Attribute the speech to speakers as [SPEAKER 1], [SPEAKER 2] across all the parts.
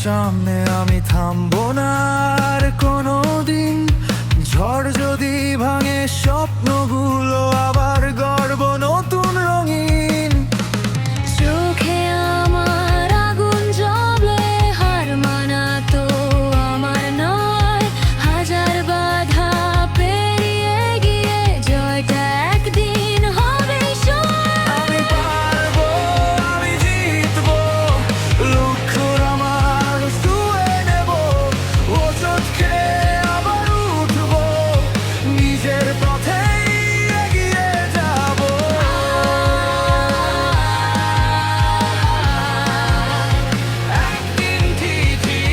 [SPEAKER 1] সামনে আমি থামবো না আর কোনোদিন। ঝড় যদি ভাঙে স্বপ্নগুলো আবার গড়ব নতুন রঙিন।
[SPEAKER 2] চোখে আমার আগুন জ্বলে, হার মানা তো আমার নয়। হাজার বাধা পেরিয়ে গিয়ে জয়টা একদিন হবে সয়।
[SPEAKER 1] আমি পারবো, আমি জিতবো, লক্ষ্যর আমার ছুঁয়ে নেব। হোঁচট খেয়ে আবার উঠবো, নিজের পথেই এগিয়ে যাবো। একদিন ঠিকই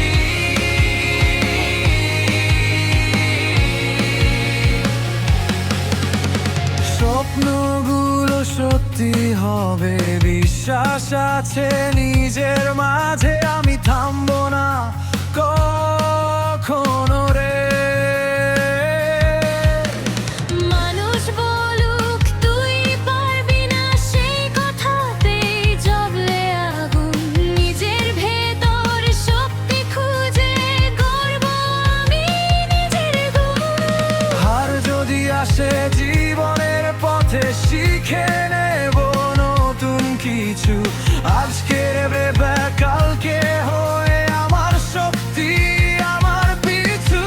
[SPEAKER 1] স্বপ্নগুলো সত্যি হবে, বিশ্বাস আছে নিজের মাঝে। আমি থামবো না কখনো রে।
[SPEAKER 2] মানুষ বলুক তুই পারবি না, সেই কথাতেই জ্বলে আগুন। নিজের ভেতর শক্তি খুঁজে গড়ব আমি নিজের গুণ।
[SPEAKER 1] হার যদি আসে জীবনের পথে, শিখে নেব নতুন কিছু। আজকের ভেবে কালকে হয়ে আমার শক্তি আমার পিছু।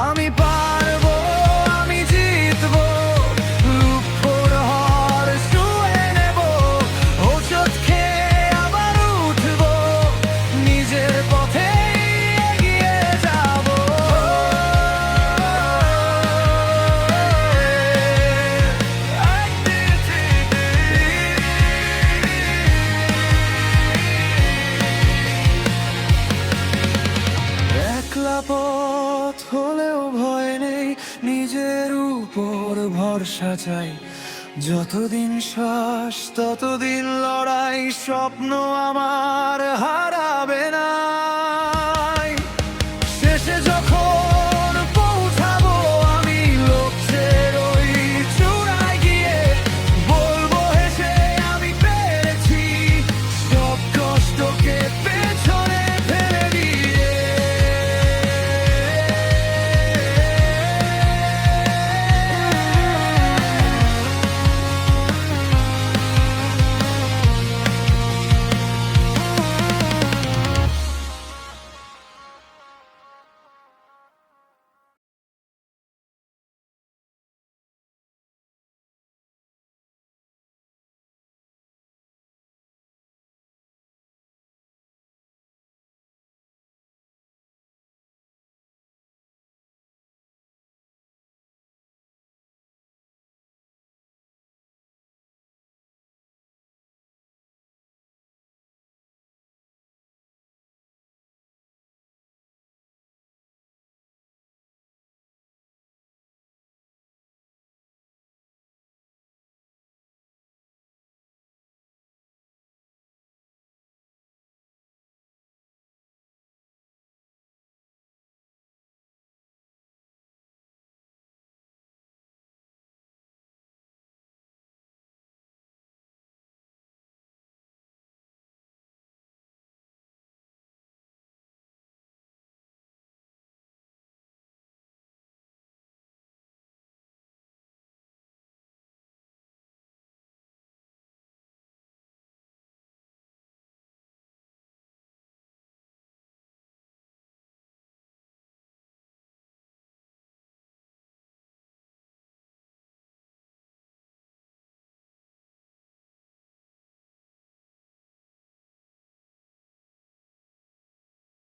[SPEAKER 1] আমি পারবো, আমি জিতবো, লক্ষ্যর হার ছুঁয়ে নেব। হোঁচট খেয়ে আবার উঠবো, নিজের পথে এগিয়ে যাবো। একদিন একলা পথ হলেও ভয় নেই, নিজের উপর ভরসা চাই। যতদিন শ্বাস ততদিন লড়াই, স্বপ্ন আমার হারা